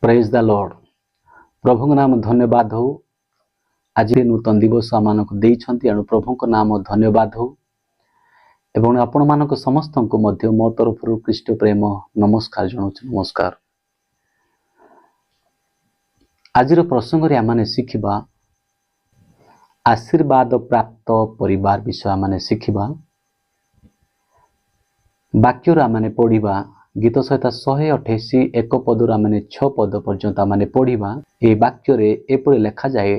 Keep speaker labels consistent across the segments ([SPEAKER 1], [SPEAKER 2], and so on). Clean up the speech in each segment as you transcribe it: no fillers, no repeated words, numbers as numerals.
[SPEAKER 1] Praise the Lord. प्रभु नाम धन्यवाद हो। आज नूतन दिवस आम देइछंती एणु प्रभु नाम धन्यवाद हो एवं आपण मानक समस्त को मध्य मो तरफ ख्रीष्ट प्रेम नमस्कार जनाऊँ। नमस्कार। आज प्रसंग रे आमाने शिखिबा आशीर्वाद प्राप्त परिवार विषय आमाने शिखिबा। वाक्य आमाने पढ़िबा गीत सहित 128 एक पदर आमाने 6 पद पर्यंत आमाने पढ़िबा। ए वाक्य रे एपरि लेखा जाए,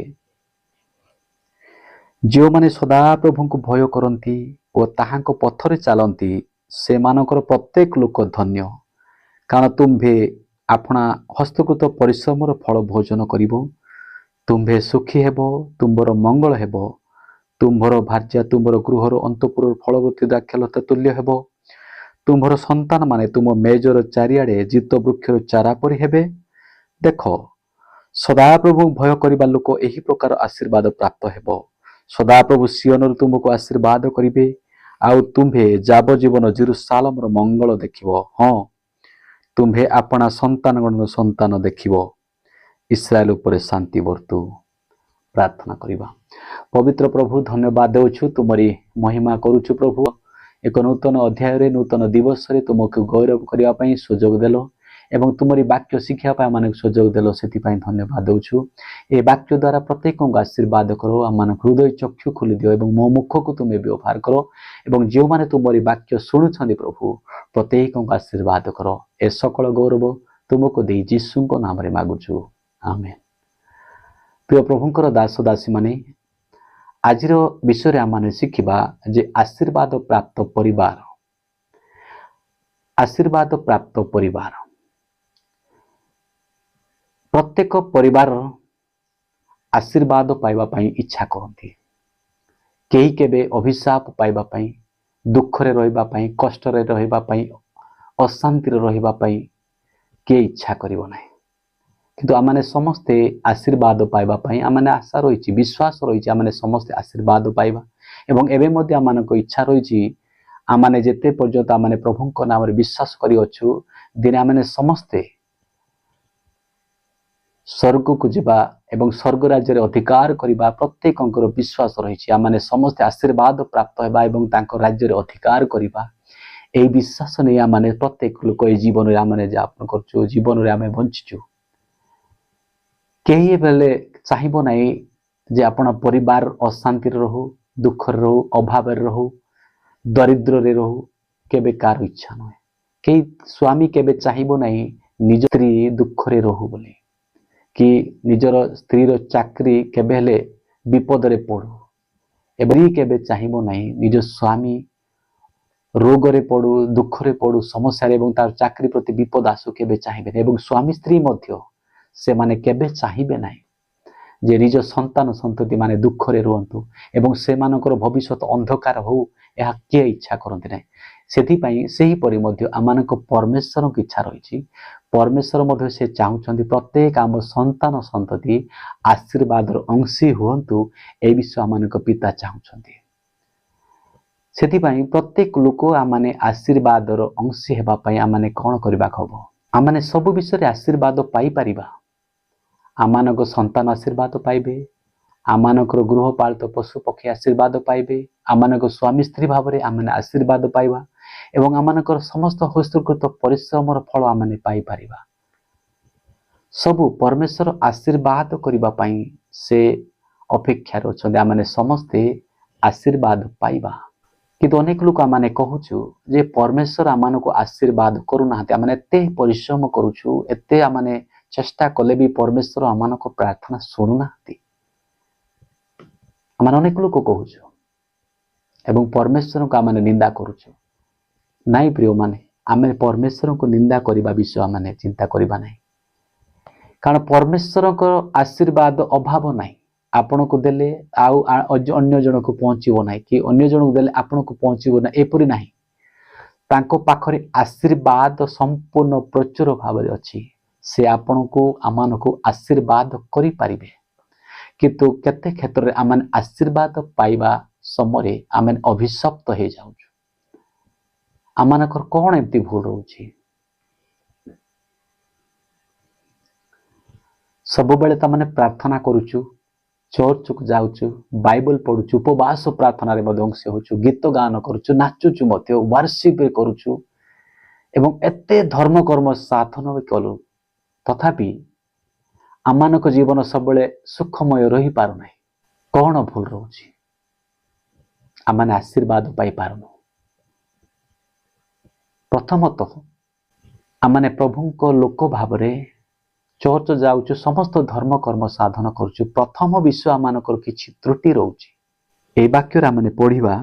[SPEAKER 1] जो माने सदा प्रभु को भय करती और ताहांक पथरे चलती से मानकर प्रत्येक लोक धन्य, कारण तुम्भे आपना हस्तकृत परिश्रम फल भोजन करिबो। तुम्भे सुखी हेबो, तुम्बर मंगल हेबो, तुम्भर भार्या तुम्बर गृहर अंतपुर फलवती द्राक्षलता तुल्य हेबो। तुम्भर संतान माने तुम मेजर चारिआडे जीत वृक्षर चारा परि हेबे। देख, सदा प्रभु भय करिबा लोक एही प्रकार आशीर्वाद प्राप्त हेबो। सदा प्रभु सियनरु तुमको आशीर्वाद करिबे, आउ तुम्भे जाबजीवन जेरुसालेमर मंगल देखिबो। हाँ, तुम्भे आपना संतानगणर संतान देखिबो। इस्राएल उपरे शांति बर्तु। प्रार्थना करिबा। पवित्र प्रभु धन्यवाद देउछु, तुमरी महिमा करूछु। प्रभु एक नूतन अध्याय रे नूतन दिवस रे तुमको गौरव करिया पई सुजोग देलो एवं तुमरी वाक्य शिक्षा पई माने सुजोग देलो, सेति पई धन्यवाद देउछु। ए वाक्य द्वारा प्रत्येक को आशीर्वाद करो, आम हृदय चक्षु खोली दियो एवं मो मुख को तुम्हें व्यवहार करो एवं जो माने तुमरी वाक्य शुणुछंदी प्रभु प्रत्येक को आशीर्वाद करो। ए सकल गौरव तुमको दे यीशु को नाम रे मागुछु, आमेन। प्रिय प्रभुंकर दास दासी माने आज विषय आम शिखा जे आशीर्वाद प्राप्त परिवार। आशीर्वाद प्राप्त परिवार प्रत्येक परिवार आशीर्वाद पाइबा पई इच्छा करती। केही केबे अभिशाप पाइबा पई, दुखरे रहिबा पई, कष्टरे रहिबा पई, अशांति रहिबा पई के इच्छा करिवो नाही। किंतु आमने समस्ते आशीर्वाद पाइबा पई आमने आशा रही, विश्वास रही। आमने समस्ते आशीर्वाद पाइबा एवं एवं मध्य आमानक इच्छा रही। आमने जेते पर्यंत आमने प्रभु को नाम रे विश्वास करि अछु, दिन आमने समस्ते स्वर्ग को जीवा एवं स्वर्ग राज्य अधिकार करबा प्रत्येक विश्वास रही। आमने समस्ते आशीर्वाद प्राप्त हेबा एवं तांको राज्य अधिकार करबा एई विश्वास नै आमने प्रत्येक लोक ए जीवन रे आमने यापन करछु, जीवन रे आमे बंचिछु। कई बेले चाहिबो नहीं जे आपण परिवार अशांति रहू, दुख रहू, अभाव रहू, दरिद्र रे रहू, केबे कार इच्छा नहे। कई स्वामी केबे चाहिबो नहीं निज स्त्री दुख रे रहू बोली, कि निजर स्त्री चाकरी केबे हेले विपद रे पड़ू। एबरी केबे चाहिबो नहीं निज स्वामी रोग रे पड़ू, दुख रे पड़ू, समस्या रे एवं तार चाकरी प्रति विपद आसु केबे चाहिबे। एवं स्वामी स्त्री मध्य से माने केबे चाहिबे नाही जे निज संतान संतति माने दुख रे रुहंतु एवं से मानकर भविष्यत अंधकार हो, यह किए इच्छा करते नहीं। सेथि पई सेही परि मध्य आमानक परमेश्वर की इच्छा रही। परमेश्वर मध्य से चाहुचंती प्रत्येक आम संतान संतति आशीर्वादर अंशी हुअंतु, ए विषय आमानक पिता चाहुचंती। सेथि पई प्रत्येक लोक आमाने आशीर्वादर अंशी हेबा पई आमाने कोन करबा खबो। आमाने सब विषय रे आशीर्वाद पाई परिबा। आमानक संतान आशीर्वाद पाइबे, आमानकर गृहपालित पशु पक्षी आशीर्वाद पाइबे, आमानक स्वामी स्त्री भाव में आमने आशीर्वाद पाइबा एवं आमानकर समस्त हस्तकृत परिश्रम फल आमने पाई परिबा। सबु परमेश्वर आशीर्वाद करिबा पई से अपेक्षा रछन। आमने समस्ते आशीर्वाद पाइबा। किंतु अनेक लोक आमने कहूछु जे परमेश्वर आमानक आशीर्वाद करूना। आमने एते परिश्रम करूछु, एते आमने चेष्टा कले भी परमेश्वर आमानक प्रार्थना शुणुना। आमने अनेक लोक कहूछु एवं परमेश्वर को आमने निंदा करूछु। नाई प्रिय माने, आमे परमेश्वर को निंदा करिबा विषय आमने चिंता करिबा नाही। कारण परमेश्वर को आशीर्वाद अभाव नाही। आपण को देले आउ अन्य जन को पहुंचीबो नाही, कि अन्य जन को देले आपण को पहुंचीबो ना, एपरि नाही। तांको पाखरे आशीर्वाद संपूर्ण प्रचुर भाव में अछि। से आपण को आमान को आशीर्वाद करि पारिबे। किंतु केते क्षेत्र रे आमान आशीर्वाद पाइबा समय आमन अभिशप्त हो जाउछु। आमानकर कोन एमती भूल रहउछि। सब बेले तामाने प्रार्थना करूचु, चर्च को जाऊचु, बाइबल पढ़ुचु, उपवास प्रार्थना रे मध्य अंश होचु, गीत गान करूचु, नाचुचु मध्य वर्शिप करूचु एवं एते धर्म कर्म साधन भी कलु, तथापि आमानक जीवन सब बेले सुखमय रही पारु नाही। कौन भूल रोची? आमाने आशीर्वाद पाई पारुनु। प्रथमतः आमाने प्रभुंको लोक भावरे चर्च जाऊचु, समस्त धर्म कर्म साधन करूचु, प्रथम विषय आमानकर किछि त्रुटि रहउची। ए वाक्य आमाने पढ़िबा,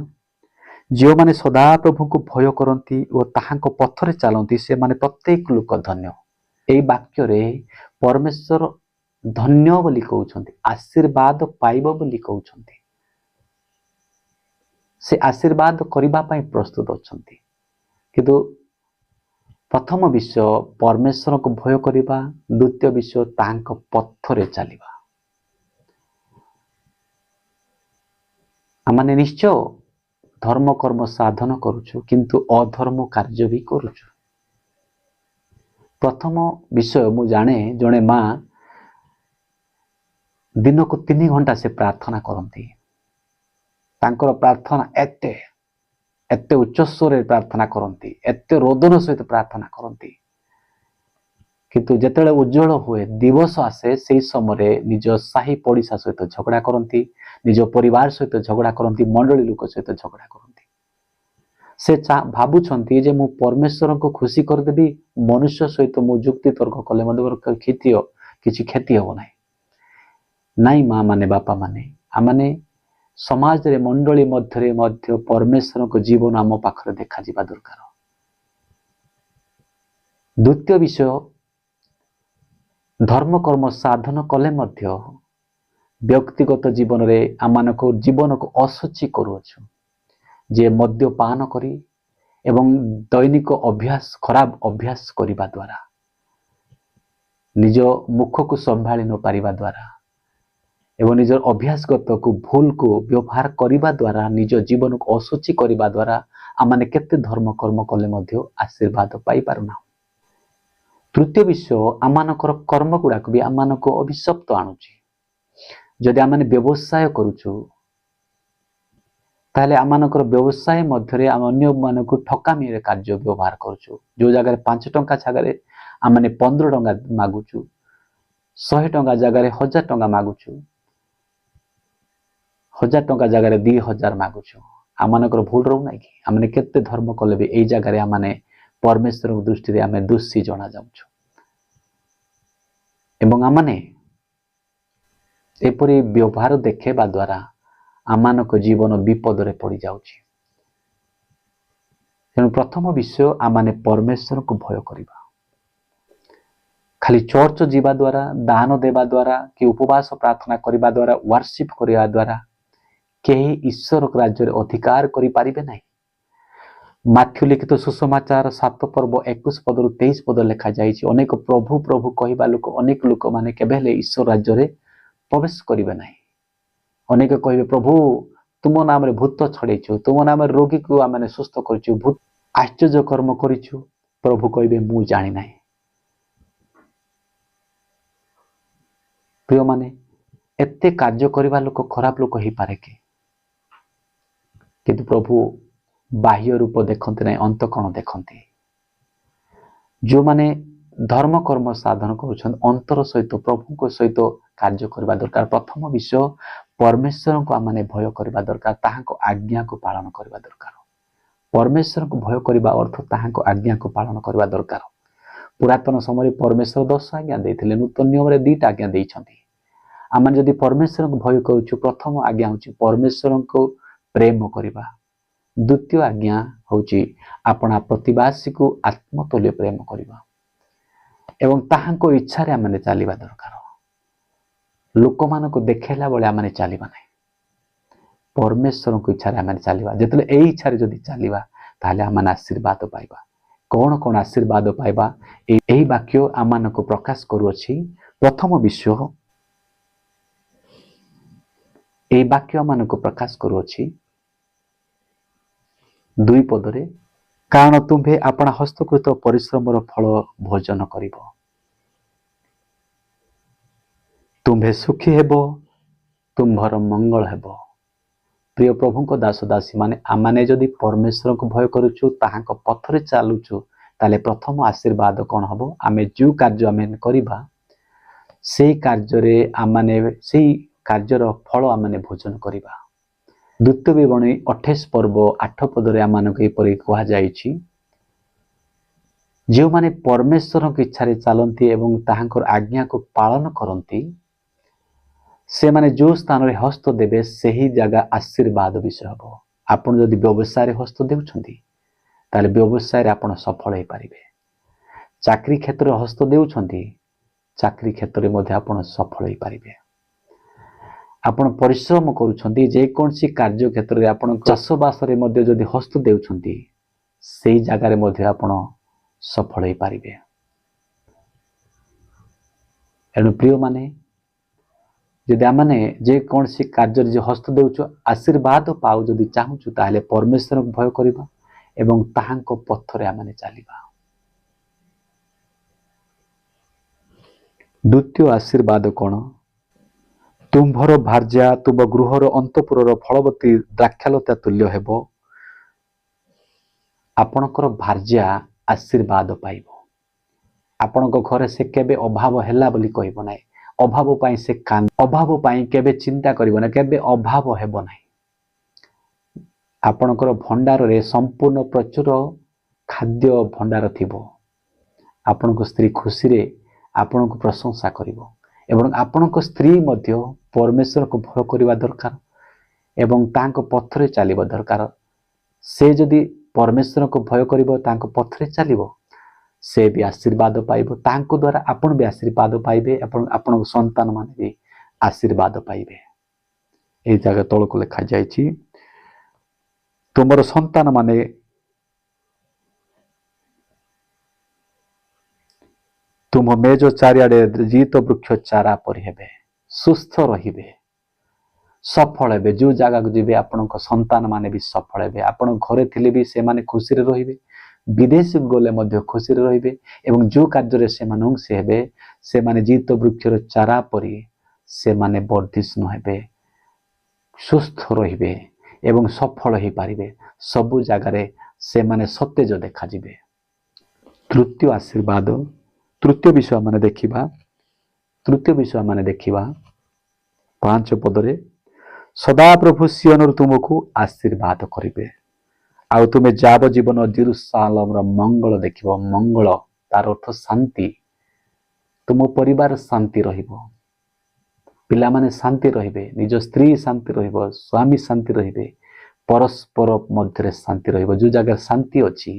[SPEAKER 1] जो माने सदा प्रभु को भय करती और ताहांको पथरे चलती से माने प्रत्येक लोक धन्य। ए वाक्य रे परमेश्वर धन्य बोली कहउछंती, आशीर्वाद पाइबो बोली कहउछंती। से आशीर्वाद करिबा पई प्रस्तुत अछंती। किंतु प्रथम विषय परमेश्वर को भय करिबा, द्वितीय विषय ताहांको पथरे चलिबा। आमाने निश्चय धर्म कर्म साधन करूछु, किंतु अधर्म कार्य भी करूछु। प्रथम विषय मु जाने जने माँ दिन को 3 घंटा से प्रार्थना करती। तांकर प्रार्थना एते एते उच्च स्वर प्रार्थना करती, एते रोदन सहित प्रार्थना करती। किंतु जेतेले उज्जवल हुए दिवस आसे से समय निज साही पड़िशा सहित झगड़ा करती, निज परिवार सहित झगड़ा करती, मंडली लोक सहित झगड़ा करती। से भावुंट जे मु परमेश्वर को खुशी करदेवी, मनुष्य सहित मु जुक्ति तर्क कले किसी क्षति हम ना। नाई माँ माने बापा माने आमाने समाज रे मंडली मध्य मध्य परमेश्वर को जीवन आम पाखरे देखा जिबा दरकार। द्वितीय विषय धर्म कर्म साधन कले मध्य व्यक्तिगत जीवन रे आमानको जीवन को असुचि करूछु। जे मद्यपान करी एवं दैनिक अभ्यास खराब अभ्यास करिबा द्वारा, निज मुख को संभाली न पारिबा द्वारा एवं निज अभ्यासगत को भूल को व्यवहार करिबा द्वारा, निज जीवन को असुचि करिबा द्वारा आमाने केते धर्म कर्म कले मध्य आशीर्वाद पाई पारुना। तृतीय विषय आमानकर कर्म गुड़ाक भी आमानको अभिशप्त आणुची। जदि आमाने व्यवसाय करूछु ताहले आमानकर व्यवसाय मध्यरे आम अन्य मानक ठकामी रे कार्य व्यवहार करूछु। जो जगह 5 टंका जगह आमाने 15 टंका मागुछु, 100 टंका जगह 1000 टंका मागुछु, 1000 टंका जगह 2000 मागुछु। आमानकर भूल रहू ना कि आमने केते धर्म कले भी एई जगह आमाने परमेश्वर दृष्टि रे आमे दोषी जना जाउछु एवं आमाने एपरि व्यवहार देखेबा द्वारा आमानक जीवन विपद रे पड़ी जाउछि। तेणु प्रथम विषय आमाने परमेश्वर को भय करिबा। खाली चर्च जीवा द्वारा, दान देवा द्वारा कि उपवास प्रार्थना करिबा द्वारा, वर्शिप करिबा द्वारा केही ईश्वर राज्य रे अधिकार करि पारिबे नाही। माथ्यू लिखित सुसमाचार 7 पर्व 21 पदरु 23 पद लिखा जाइछि, अनेक प्रभु प्रभु कहबा लोक अनेक लोक माने केबेले ईश्वर राज्य रे प्रवेश करिबे नाही। अनेक कहबे प्रभु तुम नाम रे भूत छड़ेछु, तुम नाम रे रोगी को आमने सुस्थ करछु, भूत आश्चर्य कर्म करिछु। प्रभु कहबे मु जानि नाही। प्रिय माने एते कार्य करिबा लोक खराब लोक ही पारे के, किंतु प्रभु बाह्य रूप देखते ना, अंतकरण देखते। जो माने धर्म कर्म साधन करुछन अंतर सहित प्रभु को सहित कार्य करबा दरकार। प्रथम विषय परमेश्वर को आमने भय करबा दरकार, ताहाको आज्ञा को पालन करबा दरकार। परमेश्वर को भय करबा अर्थ ताहाको आज्ञा को पालन करबा दरकार। पुरातन समय परमेश्वर 10 आज्ञा देथिले, नूतन नियम रे 2टा आज्ञा देइछन्ति। आमने जदि परमेश्वर को भय करूछु, प्रथम आज्ञा होछि परमेश्वर को प्रेम करबा। द्वितीय आज्ञा होछि अपना प्रतिवासी को आत्मतुल्य प्रेम करबा एवं ताहाको इच्छा रे आमने चलिबा दरकार। लोक मानको देखेला बेले आमने चलिबा नै, परमेश्वर को इच्छा रे आमने चलिबा। जेतले एई इच्छा रे जदि चलिबा ताले आमने आशीर्वाद पाइबा। कौन कौन आशीर्वाद पाइबा एई वाक्य आमानको प्रकाश करूअछि। प्रथम विषय एई वाक्य आमानको प्रकाश करूअछि 2 पदरे, कारण तुम्हे अपना हस्तकृत परिश्रम फल भोजन करिब। ତୁମ୍ଭେ ସୁଖୀ ହେବ, ତୁମ୍ଭର ମଙ୍ଗଳ ହେବ। ପ୍ରିୟ ପ୍ରଭୁଙ୍କ ଦାସ ଦାସୀ ମାନେ, ଆମେ ଯଦି ପରମେଶ୍ୱରଙ୍କୁ ଭୟ କରୁଛୁ, ତାହାଙ୍କ ପଥରେ ଚାଲୁଛୁ, ତାହେଲେ ପ୍ରଥମ ଆଶୀର୍ବାଦ କ'ଣ ହେବ? ଆମେ ଯେଉଁ କାର୍ଯ୍ୟ ଆମେ କରିବା ସେଇ କାର୍ଯ୍ୟରେ ସେଇ କାର୍ଯ୍ୟର ଫଳ ଆମେ ଭୋଜନ କରିବା। ଦ୍ୱିତୀୟ ବିବରଣୀ 28 ପର୍ବ 8 ପଦରେ ଆମମାନଙ୍କୁ ଏପରି କୁହାଯାଇଛି, ଯେଉଁମାନେ ପରମେଶ୍ୱରଙ୍କ ଇଚ୍ଛାରେ ଚାଲନ୍ତି ଏବଂ ତାହାଙ୍କର ଆଜ୍ଞାକୁ ପାଳନ କରନ୍ତି, ସେମାନେ ଯେଉଁ ସ୍ଥାନରେ ହସ୍ତ ଦେବେ ସେହି ଜାଗା ଆଶୀର୍ବାଦ ବିଷୟ ହେବ। ଆପଣ ଯଦି ବ୍ୟବସାୟରେ ହସ୍ତ ଦେଉଛନ୍ତି, ତାହେଲେ ବ୍ୟବସାୟରେ ଆପଣ ସଫଳ ହେଇପାରିବେ। ଚାକିରୀ କ୍ଷେତ୍ରରେ ହସ୍ତ ଦେଉଛନ୍ତି, ଚାକିରୀ କ୍ଷେତ୍ରରେ ମଧ୍ୟ ଆପଣ ସଫଳ ହେଇପାରିବେ। ଆପଣ ପରିଶ୍ରମ କରୁଛନ୍ତି, ଯେକୌଣସି କାର୍ଯ୍ୟ କ୍ଷେତ୍ରରେ ଆପଣ ଚାଷବାସରେ ମଧ୍ୟ ଯଦି ହସ୍ତ ଦେଉଛନ୍ତି, ସେଇ ଜାଗାରେ ମଧ୍ୟ ଆପଣ ସଫଳ ହେଇପାରିବେ। ଏଣୁ ପ୍ରିୟମାନେ, ଯଦି ଆମେ ଯେକୌଣସି କାର୍ଯ୍ୟରେ ଯେ ହସ୍ତ ଦେଉଛୁ, ଆଶୀର୍ବାଦ ପାଉ ଯଦି ଚାହୁଁଛୁ, ତାହେଲେ ପରମେଶ୍ୱରଙ୍କୁ ଭୟ କରିବା ଏବଂ ତାହାଙ୍କ ପଥରେ ଆମେ ଚାଲିବା। ଦ୍ୱିତୀୟ ଆଶୀର୍ବାଦ କ'ଣ? ତୁମ୍ଭର ଭାର୍ଯ୍ୟା ତୁମ ଗୃହର ଅନ୍ତଃପୁରର ଫଳବତୀ ଦ୍ରାକ୍ଷାଲତା ତୁଲ୍ୟ ହେବ। ଆପଣଙ୍କର ଭାର୍ଯ୍ୟା ଆଶୀର୍ବାଦ ପାଇବ। ଆପଣଙ୍କ ଘରେ ସେ କେବେ ଅଭାବ ହେଲା ବୋଲି କହିବ ନାହିଁ। ଅଭାବ ପାଇଁ ସେ ଅଭାବ ପାଇଁ କେବେ ଚିନ୍ତା କରିବ ନାହିଁ, କେବେ ଅଭାବ ହେବ ନାହିଁ। ଆପଣଙ୍କର ଭଣ୍ଡାରରେ ସମ୍ପୂର୍ଣ୍ଣ ପ୍ରଚୁର ଖାଦ୍ୟ ଭଣ୍ଡାର ଥିବ। ଆପଣଙ୍କ ସ୍ତ୍ରୀ ଖୁସିରେ ଆପଣଙ୍କୁ ପ୍ରଶଂସା କରିବ ଏବଂ ଆପଣଙ୍କ ସ୍ତ୍ରୀ ମଧ୍ୟ ପରମେଶ୍ୱରକୁ ଭୟ କରିବା ଦରକାର ଏବଂ ତାଙ୍କ ପଥରେ ଚାଲିବା ଦରକାର। ସେ ଯଦି ପରମେଶ୍ୱରକୁ ଭୟ କରିବ, ତାଙ୍କ ପଥରେ ଚାଲିବ, ସେ ବି ଆଶୀର୍ବାଦ ପାଇବ। ତାଙ୍କ ଦ୍ୱାରା ଆପଣ ବି ଆଶୀର୍ବାଦ ପାଇବେ ଏବଂ ଆପଣଙ୍କ ସନ୍ତାନ ମାନେ ବି ଆଶୀର୍ବାଦ ପାଇବେ। ଏହି ଜାଗା ତଳକୁ ଲେଖାଯାଇଛି, ତୁମର ସନ୍ତାନ ମାନେ ତୁମ ମେଜ ଚାରିଆଡ଼େ ଜିତ ବୃକ୍ଷ ଚାରା ପରି ହେବେ, ସୁସ୍ଥ ରହିବେ, ସଫଳ ହେବେ। ଯେଉଁ ଜାଗାକୁ ଯିବେ ଆପଣଙ୍କ ସନ୍ତାନ ମାନେ ବି ସଫଳ ହେବେ। ଆପଣଙ୍କ ଘରେ ଥିଲେ ବି ସେମାନେ ଖୁସିରେ ରହିବେ, ବିଦେଶକୁ ଗଲେ ମଧ୍ୟ ଖୁସିରେ ରହିବେ ଏବଂ ଯେଉଁ କାର୍ଯ୍ୟରେ ସେମାନେ ଅଂଶୀ ହେବେ, ସେମାନେ ଜିତ ବୃକ୍ଷର ଚାରା ପରି ସେମାନେ ବର୍ଦ୍ଧିଷ୍ଣୁ ହେବେ, ସୁସ୍ଥ ରହିବେ ଏବଂ ସଫଳ ହେଇପାରିବେ। ସବୁ ଜାଗାରେ ସେମାନେ ସତେଜ ଦେଖାଯିବେ। ତୃତୀୟ ଆଶୀର୍ବାଦ, ତୃତୀୟ ବିଷୟ ମାନେ ଦେଖିବା 5 ପଦରେ, ସଦାପ୍ରଭୁ ସିଓନରୁ ତୁମକୁ ଆଶୀର୍ବାଦ କରିବେ ଆଉ ତୁମେ ଯାବଜୀବନ ଜେରୁସାଲେମର ମଙ୍ଗଳ ଦେଖିବ। ମଙ୍ଗଳ ତାର ଅର୍ଥ ଶାନ୍ତି। ତୁମ ପରିବାର ଶାନ୍ତି ରହିବ, ପିଲାମାନେ ଶାନ୍ତି ରହିବେ, ନିଜ ସ୍ତ୍ରୀ ଶାନ୍ତି ରହିବ, ସ୍ୱାମୀ ଶାନ୍ତି ରହିବେ, ପରସ୍ପର ମଧ୍ୟରେ ଶାନ୍ତି ରହିବ। ଯେଉଁ ଜାଗାରେ ଶାନ୍ତି ଅଛି,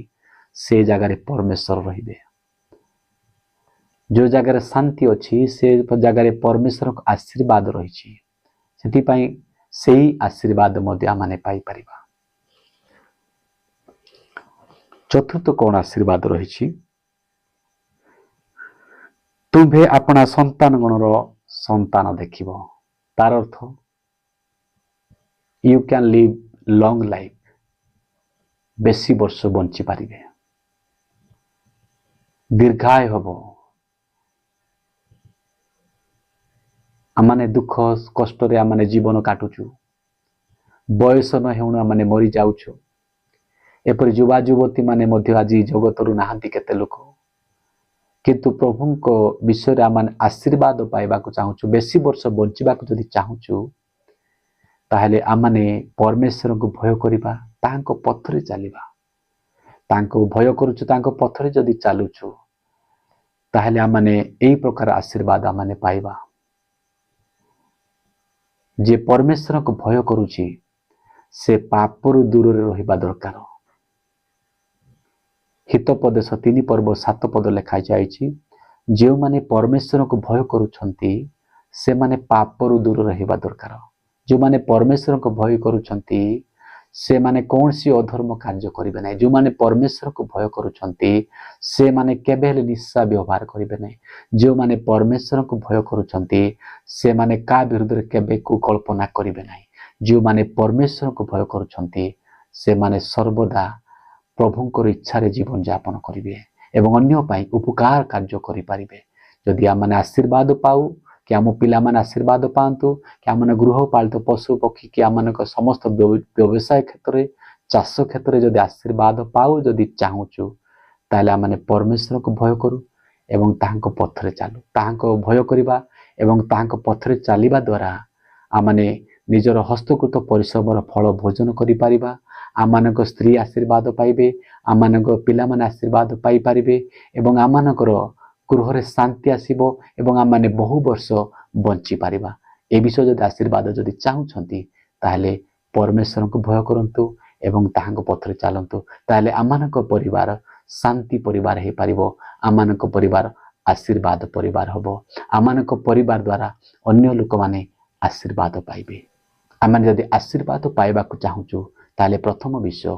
[SPEAKER 1] ସେ ଜାଗାରେ ପରମେଶ୍ୱର ରହିବେ। ଯେଉଁ ଜାଗାରେ ଶାନ୍ତି ଅଛି, ସେ ଜାଗାରେ ପରମେଶ୍ୱରଙ୍କ ଆଶୀର୍ବାଦ ରହିଛି। ସେଥିପାଇଁ ସେହି ଆଶୀର୍ବାଦ ମଧ୍ୟ ଆମେ ପାଇପାରିବା। ଚତୁର୍ଥ କ'ଣ ଆଶୀର୍ବାଦ ରହିଛି? ତୁମ୍ଭେ ଆପଣା ସନ୍ତାନଗଣର ସନ୍ତାନ ଦେଖିବ। ତାର ଅର୍ଥ you can live long life, ବେଶୀ ବର୍ଷ ବଞ୍ଚିପାରିବେ, ଦୀର୍ଘାୟୁ ହେବ। ଆମେ ଦୁଃଖ କଷ୍ଟରେ ଆମେ ଜୀବନ କାଟୁଛୁ, ବୟସ ନ ହେଉଣୁ ଆମେ ମରିଯାଉଛୁ। ଏପରି ଯୁବା ଯୁବତୀ ମାନେ ମଧ୍ୟ ଆଜି ଜଗତରୁ ନାହାନ୍ତି କେତେ ଲୋକ। କିନ୍ତୁ ପ୍ରଭୁଙ୍କ ବିଷୟରେ ଆମେ ଆଶୀର୍ବାଦ ପାଇବାକୁ ଚାହୁଁଛୁ, ବେଶୀ ବର୍ଷ ବଞ୍ଚିବାକୁ ଯଦି ଚାହୁଁଛୁ, ତାହେଲେ ଆମେ ପରମେଶ୍ୱରଙ୍କୁ ଭୟ କରିବା, ତାଙ୍କ ପଥରେ ଚାଲିବା। ତାଙ୍କୁ ଭୟ କରୁଛୁ, ତାଙ୍କ ପଥରେ ଯଦି ଚାଲୁଛୁ, ତାହେଲେ ଆମେ ଏହି ପ୍ରକାର ଆଶୀର୍ବାଦ ଆମେ ପାଇବା। ଯିଏ ପରମେଶ୍ୱରଙ୍କୁ ଭୟ କରୁଛି, ସେ ପାପରୁ ଦୂରରେ ରହିବା ଦରକାର। ହିତୋପଦେଶ 3 ପର୍ବ 7 ପଦ ଲେଖାଯାଇଛି, ଯେଉଁମାନେ ପରମେଶ୍ୱରଙ୍କୁ ଭୟ କରୁଛନ୍ତି, ସେମାନେ ପାପରୁ ଦୂର ରହିବା ଦରକାର। ଯେଉଁମାନେ ପରମେଶ୍ୱରଙ୍କୁ ଭୟ କରୁଛନ୍ତି, ସେମାନେ କୌଣସି ଅଧର୍ମ କାର୍ଯ୍ୟ କରିବେ ନାହିଁ। ଯେଉଁମାନେ ପରମେଶ୍ୱରଙ୍କୁ ଭୟ କରୁଛନ୍ତି, ସେମାନେ କେବେ ହେଲେ ନିଶା ବ୍ୟବହାର କରିବେ ନାହିଁ। ଯେଉଁମାନେ ପରମେଶ୍ୱରଙ୍କୁ ଭୟ କରୁଛନ୍ତି, ସେମାନେ କାହା ବିରୁଦ୍ଧରେ କେବେ କୁକଳ୍ପନା କରିବେ ନାହିଁ। ଯେଉଁମାନେ ପରମେଶ୍ୱରଙ୍କୁ ଭୟ କରୁଛନ୍ତି, ସେମାନେ ସର୍ବଦା ପ୍ରଭୁଙ୍କର ଇଚ୍ଛାରେ ଜୀବନ ଯାପନ କରିବେ ଏବଂ ଅନ୍ୟ ପାଇଁ ଉପକାର କାର୍ଯ୍ୟ କରିପାରିବେ। ଯଦି ଆମେ ଆଶୀର୍ବାଦ ପାଉ, कि आम पिलाମାନେ आशीर्वाद पातु कि आम गृहपालित पशु पक्षी कि आम समस्त व्यवसाय क्षेत्र में चाष क्षेत्र में जदि आशीर्वाद पाऊ जदि चाहूचु ताले आम परमेश्वर को भय करू एवं ताहांको पथरे चालू ताहांको भय करिबा एवं ताहांको पथरे चलिबा द्वारा आमने निजर हस्तकृत परिश्रमर फल भोजन करि परिबा आमानक स्त्री आशीर्वाद पाइबे आमानक पिलाମାନେ आशीर्वाद पाई परिबे एवं आमानकर गृहरे शांति आसीबो एवं आमाने बहु वर्ष बंची परिबा ए विषय जदि आशीर्वाद जदि चाहुछंती ताहले परमेश्वर को भय करंतु एवं ताहांको पथरे चलंतु ताहले आमानक परिवार शांति परिवार हे पारिबो आमानक परिवार आशीर्वाद परिवार हबो आमानक परिवार द्वारा अन्य लोक माने आशीर्वाद पाइबे आम जदि आशीर्वाद पाइबा चाहूचु ताले प्रथम विषय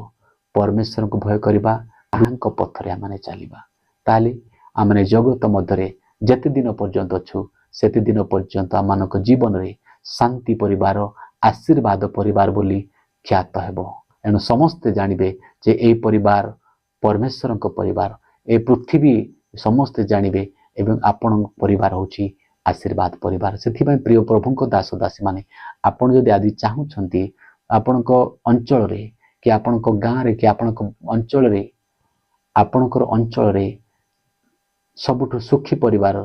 [SPEAKER 1] परमेश्वर को भय करिबा ताहांको पथरे आमाने चलिबा ताले आमने जगत मध्यरे जेते दिन पर्यंत अछु सेते दिन पर्यंत आमानक जीवन रे शांति परिवार आशीर्वाद परिवार बोली ख्यात हेबो एनु समस्त जानिबे जे ए परिवार परमेश्वर को परिवार ए पृथ्वी समस्त जानिबे एवं आपण परिवार होची आशीर्वाद परिवार से प्रिय प्रभु को दास दासी माने आपण जदि आदि चाहूछंती आपण को अंचल रे कि आपण को गाँ रे कि आपण को अंचल रे आपणकर अंचल रे सबुठ सुखी परिवार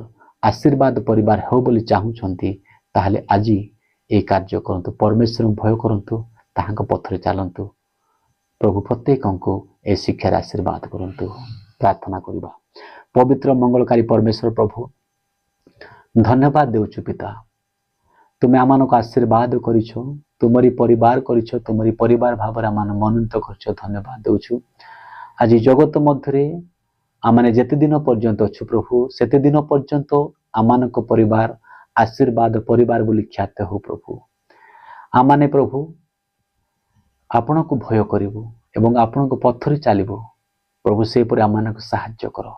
[SPEAKER 1] आशीर्वाद परिवार हो बोली चाहूछंती ताहले आज ए कार्य करंतु परमेश्वर भय करंतु ताहांको पथरे चलंतु प्रभु प्रत्येक को ए शिक्षार आशीर्वाद करंतु प्रार्थना करिबा पवित्र मंगलकारी परमेश्वर प्रभु धन्यवाद देउछु पिता तुमे आमानक आशीर्वाद करिछो तुमरी परिवार करिछो तुमरी परिवार भाव आमान मनोनीत करछो धन्यवाद देउछु आज जगत मध्यरे आमाने जेते दिन पर्यंत अछु प्रभु सेते दिन पर्यंत आमानक परिवार आशीर्वाद परिवार बोली ख्यात हो प्रभु आमाने प्रभु आपण को भय करिवु एवं आपण को पथरे चलिबु प्रभु से पर आमानक सहाय्य कर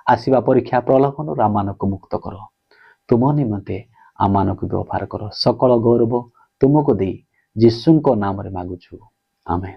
[SPEAKER 1] आसीबा परीक्षा प्रलोभन आमानक मुक्त कर तुम निमंते आमानक व्यवहार कर सकल गौरव तुमको दे यीशु को नाम रे मागुछु आमेन।